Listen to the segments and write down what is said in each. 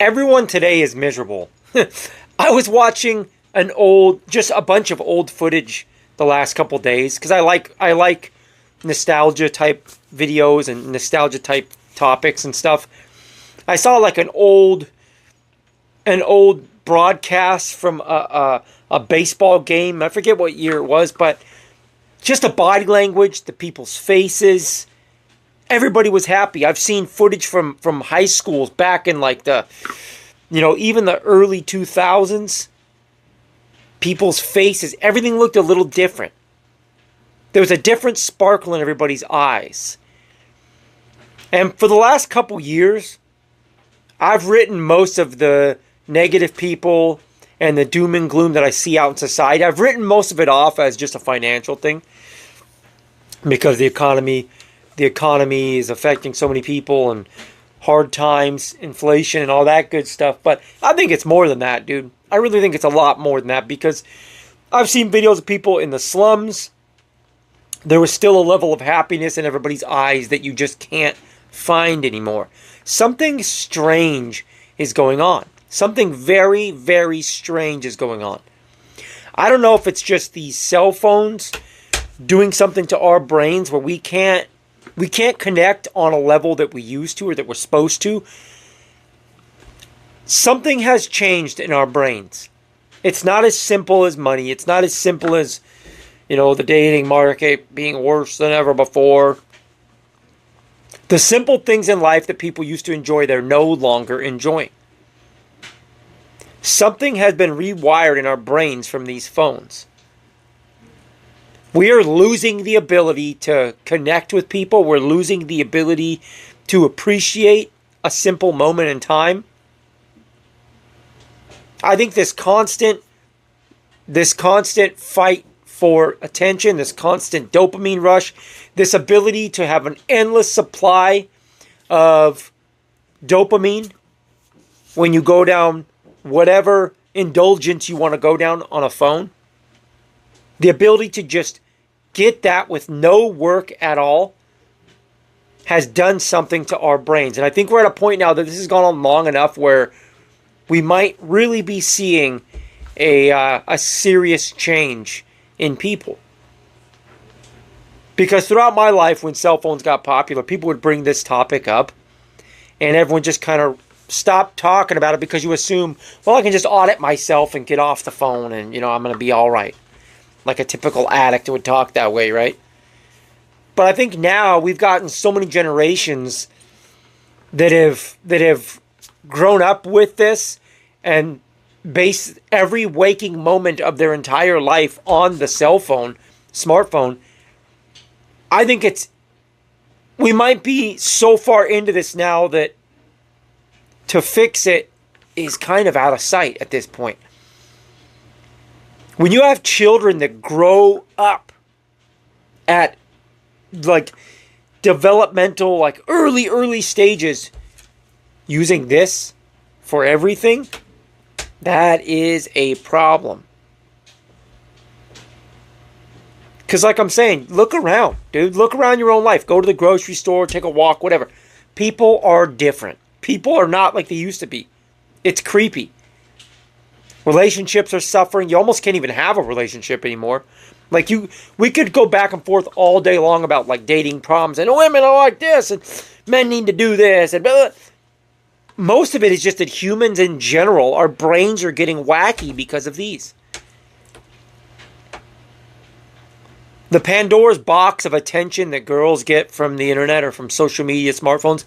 Everyone today is miserable. I was watching just a bunch of old footage the last couple days because I like nostalgia type videos and nostalgia type topics and stuff. I saw like an old broadcast from a baseball game. I forget what year it was, but just the body language, the people's faces, everybody was happy. I've seen footage from high schools back in like even the early 2000s. People's faces, everything looked a little different. There was a different sparkle in everybody's eyes. And for the last couple years, I've written most of the negative people and the doom and gloom that I see out in society. I've written most of it off as just a financial thing because the economy is affecting so many people and hard times, inflation, and all that good stuff. But I think it's more than that, dude. I really think it's a lot more than that because I've seen videos of people in the slums. There was still a level of happiness in everybody's eyes that you just can't find anymore. Something strange is going on. Something very, very strange is going on. I don't know if it's just these cell phones doing something to our brains where we can't connect on a level that we used to or that we're supposed to. Something has changed in our brains. It's not as simple as money. It's not as simple as, the dating market being worse than ever before. The simple things in life that people used to enjoy, they're no longer enjoying. Something has been rewired in our brains from these phones. We are losing the ability to connect with people. We're losing the ability to appreciate a simple moment in time. I think this constant fight for attention, this constant dopamine rush, this ability to have an endless supply of dopamine when you go down whatever indulgence you want to go down on a phone, the ability to just get that with no work at all has done something to our brains. And I think we're at a point now that this has gone on long enough where we might really be seeing a serious change in people. Because throughout my life, when cell phones got popular, people would bring this topic up, and everyone just kind of stopped talking about it because you assume, well, I can just audit myself and get off the phone, and I'm going to be all right. Like a typical addict would talk that way, right? But I think now we've gotten so many generations that have grown up with this and base every waking moment of their entire life on the cell phone, smartphone. I think we might be so far into this now that to fix it is kind of out of sight at this point. When you have children that grow up at like developmental, like early stages using this for everything, that is a problem. Because like I'm saying, look around, dude. Look around your own life. Go to the grocery store, take a walk, whatever. People are different. People are not like they used to be. It's creepy. Relationships are suffering. You almost can't even have a relationship anymore. Like we could go back and forth all day long about like dating problems and women are like this and men need to do this and blah, blah. Most of it is just that humans in general, our brains are getting wacky because of these. The Pandora's box of attention that girls get from the internet or from social media, smartphones,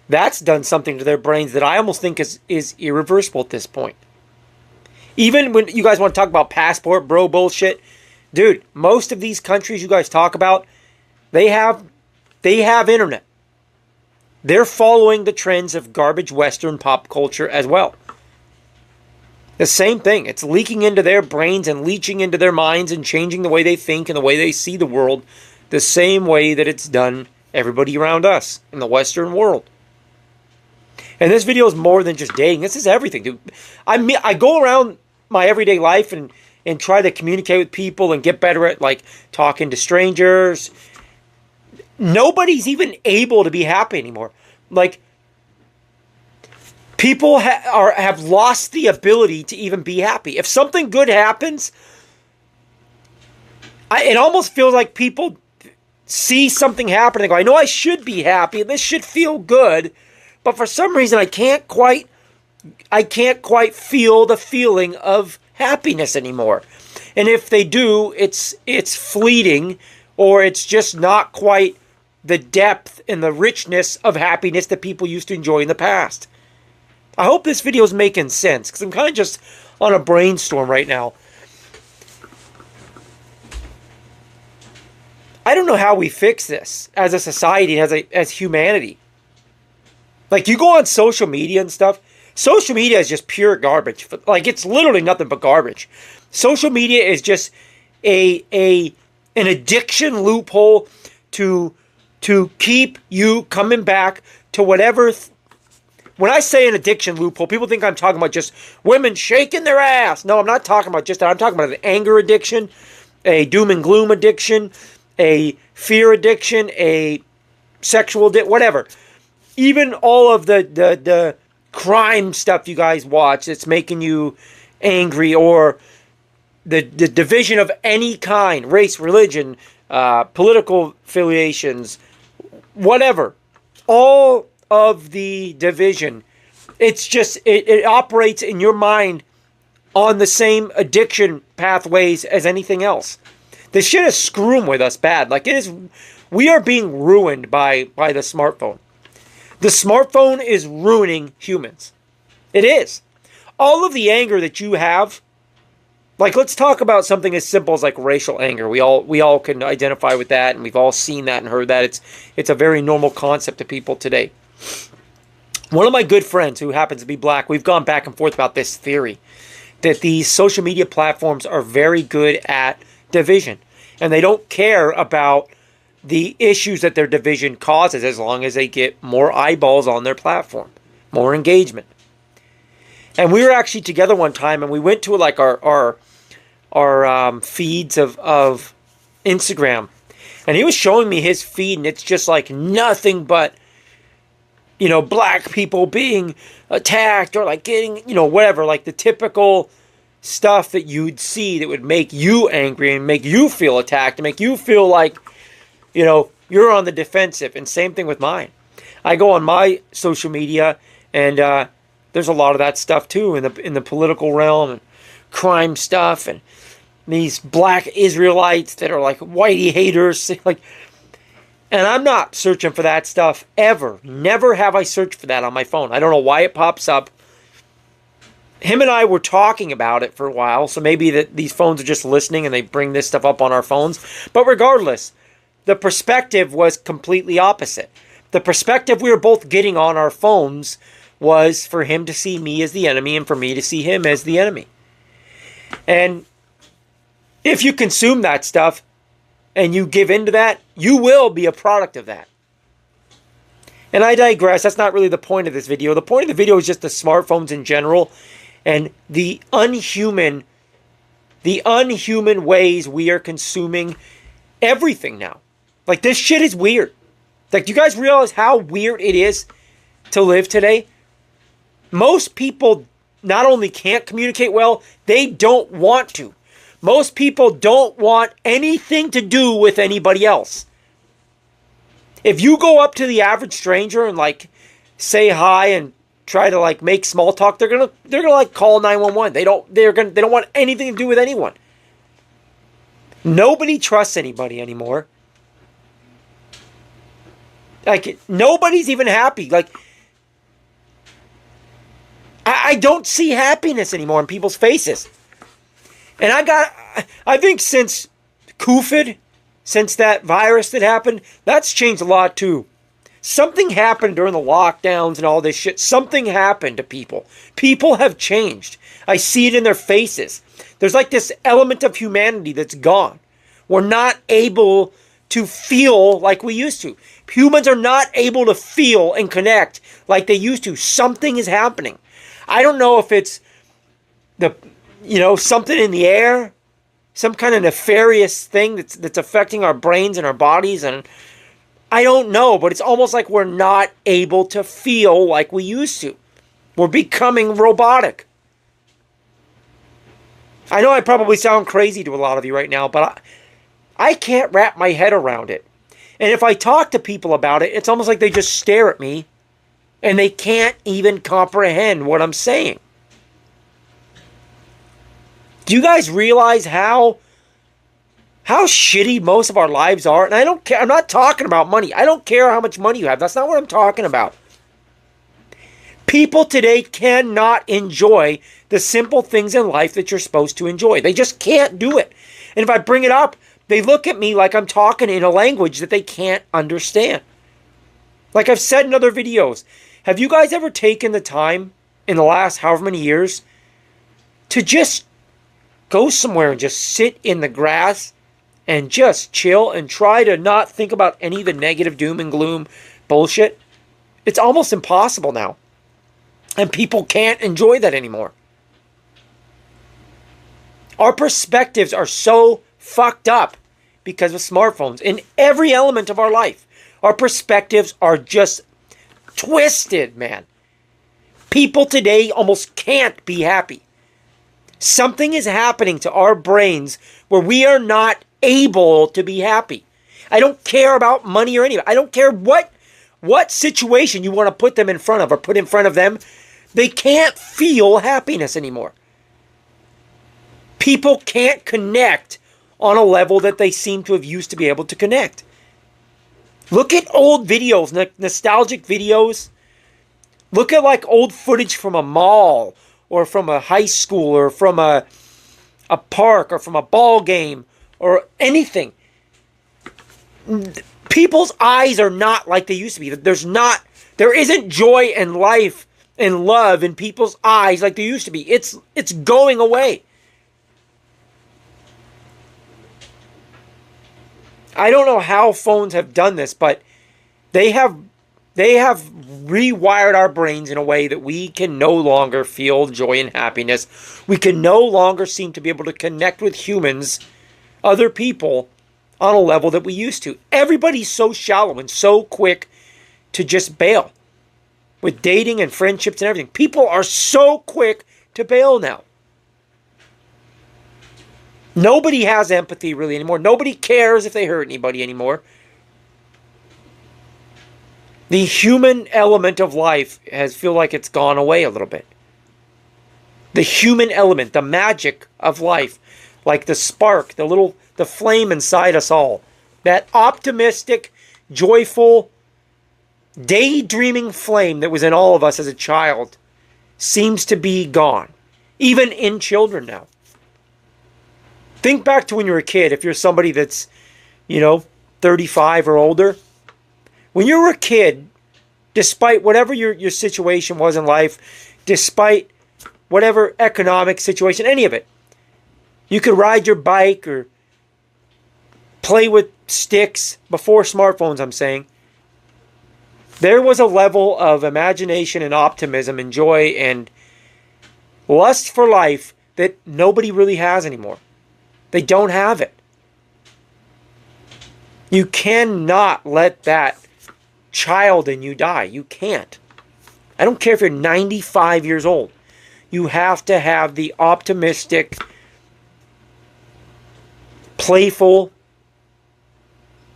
that's done something to their brains that I almost think is irreversible at this point. Even when you guys want to talk about passport bro bullshit, dude, most of these countries you guys talk about, they have internet. They're following the trends of garbage Western pop culture as well. The same thing. It's leaking into their brains and leaching into their minds and changing the way they think and the way they see the world the same way that it's done everybody around us in the Western world. And this video is more than just dating. This is everything, dude. I go around my everyday life and try to communicate with people and get better at like talking to strangers. Nobody's even able to be happy anymore. Like, People have lost the ability to even be happy. If something good happens, it almost feels like people see something happen and go, I know I should be happy. This should feel good. But for some reason, I can't quite feel the feeling of happiness anymore. And if they do, it's fleeting, or it's just not quite the depth and the richness of happiness that people used to enjoy in the past. I hope this video is making sense, because I'm kind of just on a brainstorm right now. I don't know how we fix this as a society, as humanity. Like, you go on social media and stuff. Social media is just pure garbage. Like, it's literally nothing but garbage. Social media is just an addiction loophole to keep you coming back to whatever. When I say an addiction loophole, people think I'm talking about just women shaking their ass. No, I'm not talking about just that. I'm talking about an anger addiction, a doom and gloom addiction, a fear addiction, a sexual addiction, whatever. Even all of the crime stuff you guys watch that's making you angry, or the division of any kind, race, religion, political affiliations, whatever. All of the division, it's just, it operates in your mind on the same addiction pathways as anything else. This shit is screwing with us bad. Like, it is, we are being ruined by the smartphone. The smartphone is ruining humans. It is. All of the anger that you have, like, let's talk about something as simple as like racial anger. We all can identify with that, and we've all seen that and heard that. It's a very normal concept to people today. One of my good friends who happens to be black, we've gone back and forth about this theory that these social media platforms are very good at division, and they don't care about the issues that their division causes as long as they get more eyeballs on their platform, more engagement. And we were actually together one time, and we went to like our feeds of Instagram, and he was showing me his feed, and it's just like nothing but, you know, black people being attacked, or like getting, you know, whatever, like the typical stuff that you'd see that would make you angry and make you feel attacked and make you feel like, you know, you're on the defensive. And same thing with mine. I go on my social media, and there's a lot of that stuff too in the political realm, and crime stuff, and these black Israelites that are like whitey haters, like. And I'm not searching for that stuff ever. Never have I searched for that on my phone. I don't know why it pops up. Him and I were talking about it for a while, so maybe these phones are just listening and they bring this stuff up on our phones. But regardless, the perspective was completely opposite. The perspective we were both getting on our phones was for him to see me as the enemy and for me to see him as the enemy. And if you consume that stuff and you give into that, you will be a product of that. And I digress. That's not really the point of this video. The point of the video is just the smartphones in general and the unhuman ways we are consuming everything now. Like, this shit is weird. Like, do you guys realize how weird it is to live today? Most people not only can't communicate well, they don't want to. Most people don't want anything to do with anybody else. If you go up to the average stranger and like say hi and try to like make small talk, they're gonna like call 911. They don't want anything to do with anyone. Nobody trusts anybody anymore. Like, nobody's even happy. Like, I don't see happiness anymore in people's faces. And I think since COVID, since that virus that happened, that's changed a lot too. Something happened during the lockdowns and all this shit. Something happened to people. People have changed. I see it in their faces. There's like this element of humanity that's gone. We're not able to feel like we used to. Humans are not able to feel and connect like they used to. Something is happening. I don't know if it's something in the air, some kind of nefarious thing that's affecting our brains and our bodies, and I don't know, but it's almost like we're not able to feel like we used to. We're becoming robotic. I know I probably sound crazy to a lot of you right now, but I can't wrap my head around it. And if I talk to people about it, it's almost like they just stare at me and they can't even comprehend what I'm saying. Do you guys realize how shitty most of our lives are? And I don't care. I'm not talking about money. I don't care how much money you have. That's not what I'm talking about. People today cannot enjoy the simple things in life that you're supposed to enjoy. They just can't do it. And if I bring it up, they look at me like I'm talking in a language that they can't understand. Like I've said in other videos, have you guys ever taken the time in the last however many years to just go somewhere and just sit in the grass and just chill and try to not think about any of the negative doom and gloom bullshit? It's almost impossible now. And people can't enjoy that anymore. Our perspectives are so fucked up because of smartphones. In every element of our life, our perspectives are just twisted, man. People today almost can't be happy. Something is happening to our brains where we are not able to be happy. I don't care about money or anything. I don't care what situation you want to put them in front of or put in front of them. They can't feel happiness anymore. People can't connect on a level that they seem to have used to be able to connect. Look at old videos, nostalgic videos. Look at like old footage from a mall or from a high school or from a park or from a ball game or anything. People's eyes are not like they used to be. There isn't joy and life and love in people's eyes like there used to be. It's going away. I don't know how phones have done this, but they have rewired our brains in a way that we can no longer feel joy and happiness. We can no longer seem to be able to connect with humans, other people, on a level that we used to. Everybody's so shallow and so quick to just bail. With dating and friendships and everything. People are so quick to bail now. Nobody has empathy really anymore. Nobody cares if they hurt anybody anymore. The human element of life feel like it's gone away a little bit. The human element, the magic of life, like the spark, the flame inside us all. That optimistic, joyful, daydreaming flame that was in all of us as a child seems to be gone. Even in children now. Think back to when you were a kid, if you're somebody that's, 35 or older. When you were a kid, despite whatever your situation was in life, despite whatever economic situation, any of it, you could ride your bike or play with sticks before smartphones, I'm saying. There was a level of imagination and optimism and joy and lust for life that nobody really has anymore. They don't have it. You cannot let that child in you die. You can't. I don't care if you're 95 years old. You have to have the optimistic, playful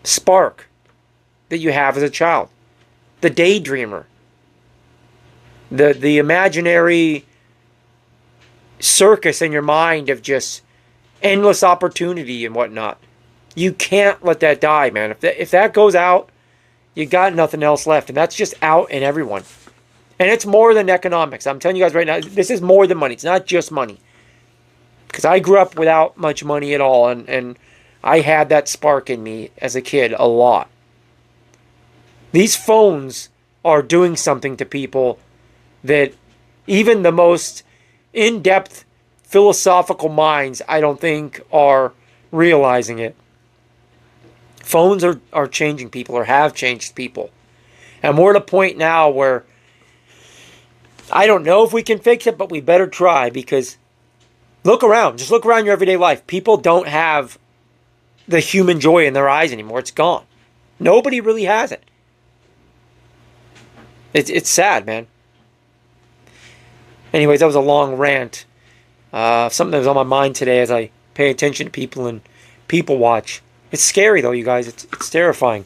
spark that you have as a child. The daydreamer. The imaginary circus in your mind of just endless opportunity and whatnot. You can't let that die, man. If that goes out, you got nothing else left. And that's just out in everyone. And it's more than economics. I'm telling you guys right now, this is more than money. It's not just money. Because I grew up without much money at all. And I had that spark in me as a kid a lot. These phones are doing something to people that even the most in-depth philosophical minds, I don't think, are realizing it. Phones are changing people, or have changed people. And we're at a point now where I don't know if we can fix it, but we better try, because look around. Just look around your everyday life. People don't have the human joy in their eyes anymore. It's gone. Nobody really has it. It's sad, man. Anyways, that was a long rant. Something that was on my mind today as I pay attention to people and people watch. It's scary though, you guys. It's terrifying.